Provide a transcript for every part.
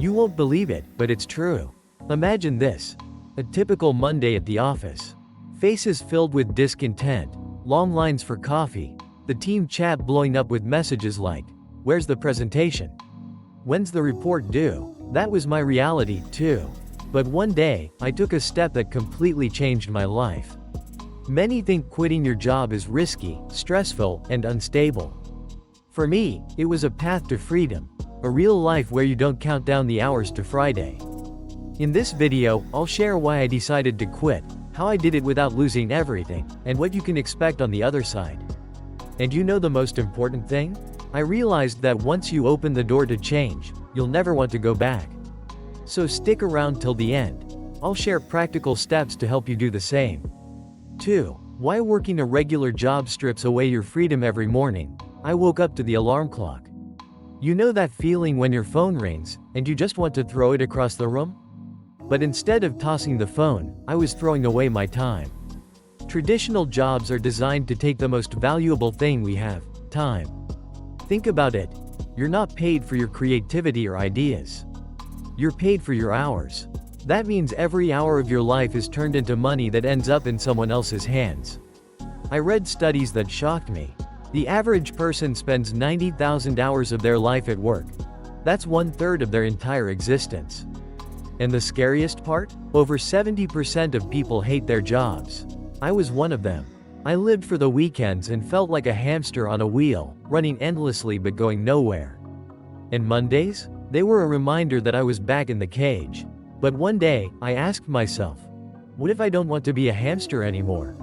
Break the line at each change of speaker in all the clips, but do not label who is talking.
You won't believe it, but it's true. Imagine this. A typical Monday at the office. Faces filled with discontent, long lines for coffee, the team chat blowing up with messages like, "Where's the presentation? When's the report due?" That was my reality, too. But one day, I took a step that completely changed my life. Many think quitting your job is risky, stressful, and unstable. For me, it was a path to freedom, a real life where you don't count down the hours to Friday. In this video, I'll share why I decided to quit, how I did it without losing everything, and what you can expect on the other side. And you know the most important thing? I realized that once you open the door to change, you'll never want to go back. So stick around till the end. I'll share practical steps to help you do the same. 2. Why working a regular job strips away your freedom every morning. I woke up to the alarm clock. You know that feeling when your phone rings, and you just want to throw it across the room? But instead of tossing the phone, I was throwing away my time. Traditional jobs are designed to take the most valuable thing we have, time. Think about it. You're not paid for your creativity or ideas. You're paid for your hours. That means every hour of your life is turned into money that ends up in someone else's hands. I read studies that shocked me. The average person spends 90,000 hours of their life at work. That's 1/3 of their entire existence. And the scariest part? Over 70% of people hate their jobs. I was one of them. I lived for the weekends and felt like a hamster on a wheel, running endlessly but going nowhere. And Mondays? They were a reminder that I was back in the cage. But one day, I asked myself, what if I don't want to be a hamster anymore?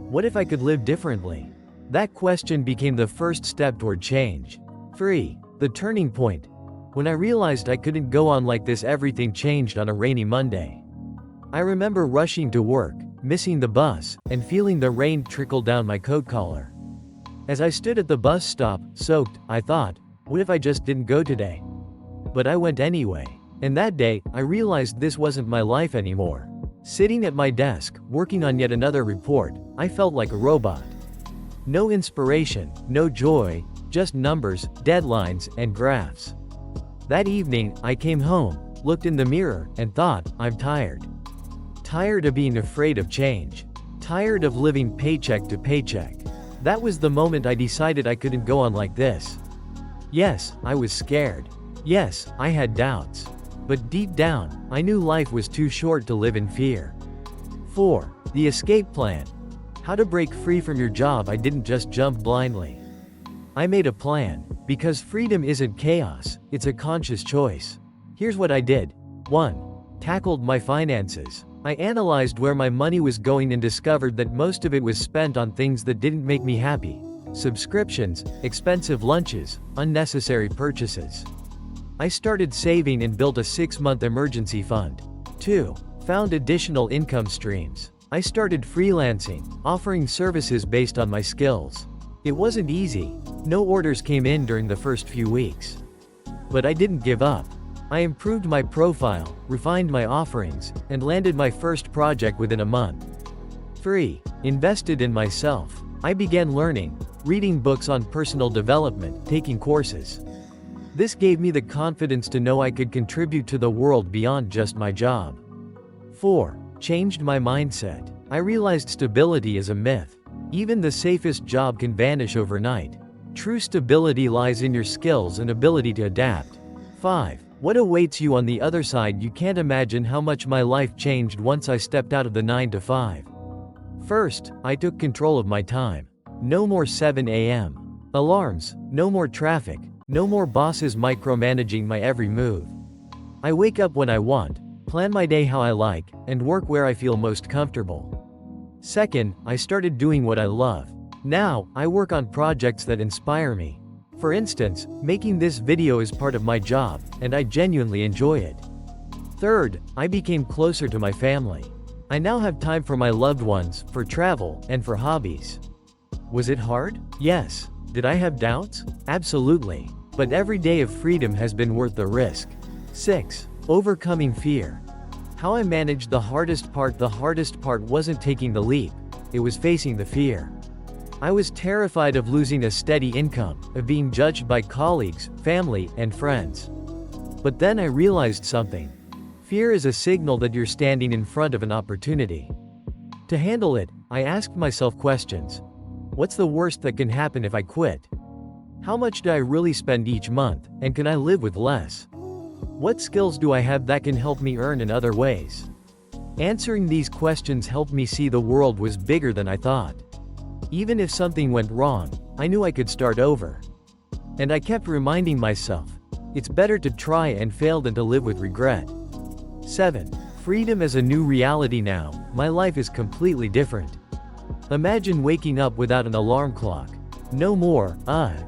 What if I could live differently? That question became the first step toward change. 3. The turning point. When I realized I couldn't go on like this, everything changed on a rainy Monday. I remember rushing to work, missing the bus, and feeling the rain trickle down my coat collar. As I stood at the bus stop, soaked, I thought, what if I just didn't go today? But I went anyway. And that day, I realized this wasn't my life anymore. Sitting at my desk, working on yet another report, I felt like a robot. No inspiration, no joy, just numbers, deadlines, and graphs. That evening, I came home, looked in the mirror, and thought, I'm tired. Tired of being afraid of change. Tired of living paycheck to paycheck. That was the moment I decided I couldn't go on like this. Yes, I was scared. Yes, I had doubts. But deep down, I knew life was too short to live in fear. 4. The escape plan. How to break free from your job. I didn't just jump blindly. I made a plan, because freedom isn't chaos, it's a conscious choice. Here's what I did. 1. Tackled my finances. I analyzed where my money was going and discovered that most of it was spent on things that didn't make me happy. Subscriptions, expensive lunches, unnecessary purchases. I started saving and built a 6-month emergency fund. 2. Found additional income streams. I started freelancing, offering services based on my skills. It wasn't easy. No orders came in during the first few weeks. But I didn't give up. I improved my profile, refined my offerings, and landed my first project within a month. 3. Invested in myself. I began learning, reading books on personal development, taking courses. This gave me the confidence to know I could contribute to the world beyond just my job. 4. Changed my mindset. I realized stability is a myth. Even the safest job can vanish overnight. True stability lies in your skills and ability to adapt. 5. What awaits you on the other side. You can't imagine how much my life changed once I stepped out of the 9 to 5. First, I took control of my time. No more 7 a.m. alarms, no more traffic. No more bosses micromanaging my every move. I wake up when I want, plan my day how I like, and work where I feel most comfortable. Second, I started doing what I love. Now, I work on projects that inspire me. For instance, making this video is part of my job, and I genuinely enjoy it. Third, I became closer to my family. I now have time for my loved ones, for travel, and for hobbies. Was it hard? Yes. Did I have doubts? Absolutely. But every day of freedom has been worth the risk. 6. Overcoming fear. How I managed the hardest part. The hardest part wasn't taking the leap. It was facing the fear. I was terrified of losing a steady income, of being judged by colleagues, family, and friends. But then I realized something. Fear is a signal that you're standing in front of an opportunity. To handle it, I asked myself questions. What's the worst that can happen if I quit? How much do I really spend each month, and can I live with less? What skills do I have that can help me earn in other ways? Answering these questions helped me see the world was bigger than I thought. Even if something went wrong, I knew I could start over. And I kept reminding myself, it's better to try and fail than to live with regret. 7. Freedom as a new reality now. My life is completely different. Imagine waking up without an alarm clock. No more,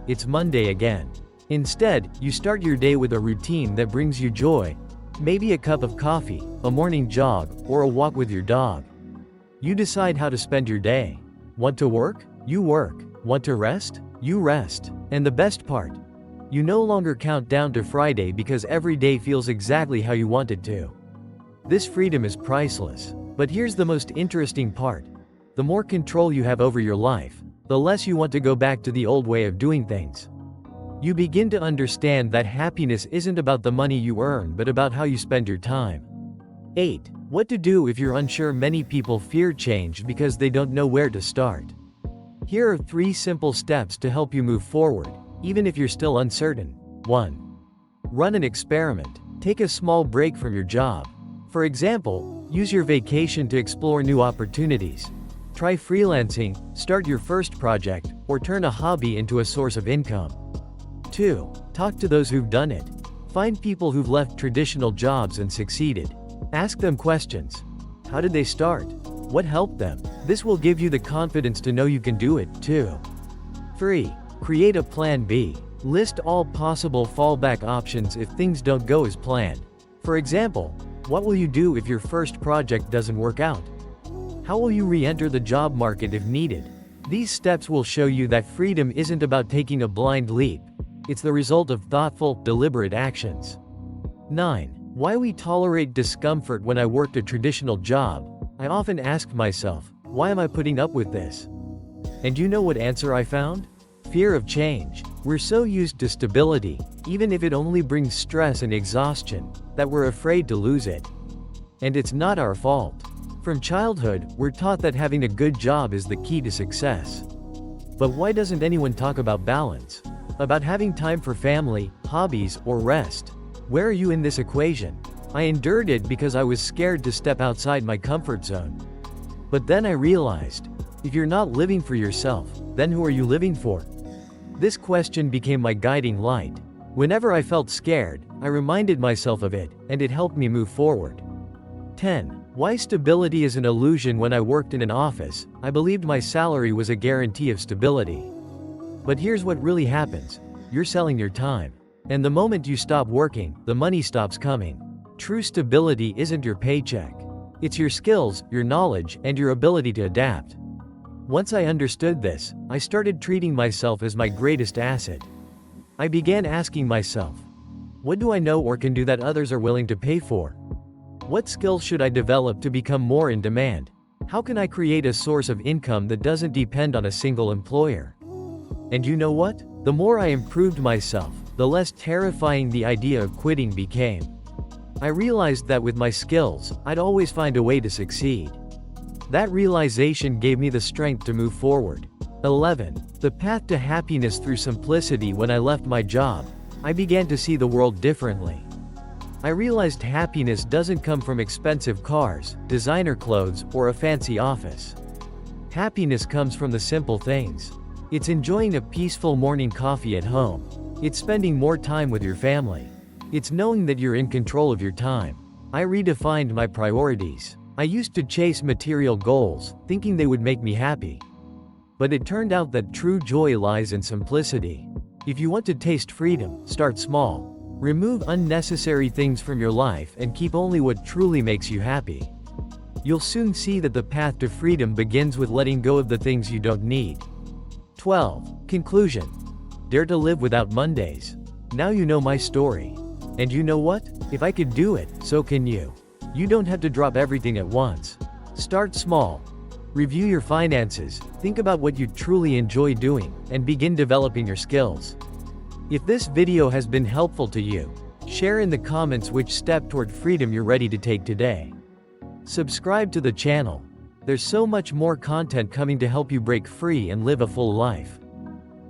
it's Monday again. Instead, you start your day with a routine that brings you joy. Maybe a cup of coffee, a morning jog, or a walk with your dog. You decide how to spend your day. Want to work? You work. Want to rest? You rest. And the best part? You no longer count down to Friday because every day feels exactly how you want it to. This freedom is priceless. But here's the most interesting part. The more control you have over your life, the less you want to go back to the old way of doing things. You begin to understand that happiness isn't about the money you earn but about how you spend your time. 8. What to do if you're unsure. Many people fear change because they don't know where to start. Here are 3 simple steps to help you move forward, even if you're still uncertain. 1. Run an experiment. Take a small break from your job. For example, use your vacation to explore new opportunities. Try freelancing, start your first project, or turn a hobby into a source of income. 2. Talk to those who've done it. Find people who've left traditional jobs and succeeded. Ask them questions. How did they start? What helped them? This will give you the confidence to know you can do it, too. 3. Create a plan B. List all possible fallback options if things don't go as planned. For example, what will you do if your first project doesn't work out? How will you re-enter the job market if needed? These steps will show you that freedom isn't about taking a blind leap. It's the result of thoughtful, deliberate actions. 9. Why we tolerate discomfort. When I worked a traditional job, I often asked myself, why am I putting up with this? And you know what answer I found? Fear of change. We're so used to stability, even if it only brings stress and exhaustion, that we're afraid to lose it. And it's not our fault. From childhood, we're taught that having a good job is the key to success. But why doesn't anyone talk about balance? About having time for family, hobbies, or rest? Where are you in this equation? I endured it because I was scared to step outside my comfort zone. But then I realized, if you're not living for yourself, then who are you living for? This question became my guiding light. Whenever I felt scared, I reminded myself of it, and it helped me move forward. 10. Why stability is an illusion. When I worked in an office, I believed my salary was a guarantee of stability. But here's what really happens. You're selling your time. And the moment you stop working, the money stops coming. True stability isn't your paycheck. It's your skills, your knowledge, and your ability to adapt. Once I understood this, I started treating myself as my greatest asset. I began asking myself, what do I know or can do that others are willing to pay for? What skills should I develop to become more in demand? How can I create a source of income that doesn't depend on a single employer? And you know what? The more I improved myself, the less terrifying the idea of quitting became. I realized that with my skills, I'd always find a way to succeed. That realization gave me the strength to move forward. 11. The path to happiness through simplicity. When I left my job, I began to see the world differently. I realized happiness doesn't come from expensive cars, designer clothes, or a fancy office. Happiness comes from the simple things. It's enjoying a peaceful morning coffee at home. It's spending more time with your family. It's knowing that you're in control of your time. I redefined my priorities. I used to chase material goals, thinking they would make me happy. But it turned out that true joy lies in simplicity. If you want to taste freedom, start small. Remove unnecessary things from your life and keep only what truly makes you happy. You'll soon see that the path to freedom begins with letting go of the things you don't need. 12. Conclusion. Dare to live without Mondays. Now you know my story. And you know what? If I could do it, so can you. You don't have to drop everything at once. Start small. Review your finances, think about what you truly enjoy doing, and begin developing your skills. If this video has been helpful to you, Share in the comments which step toward freedom you're ready to take today. Subscribe to the channel. There's so much more content coming to help you break free and live a full life.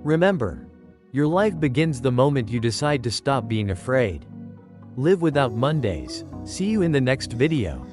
Remember, your life begins the moment you decide to stop being afraid. Live without Mondays. See you in the next video.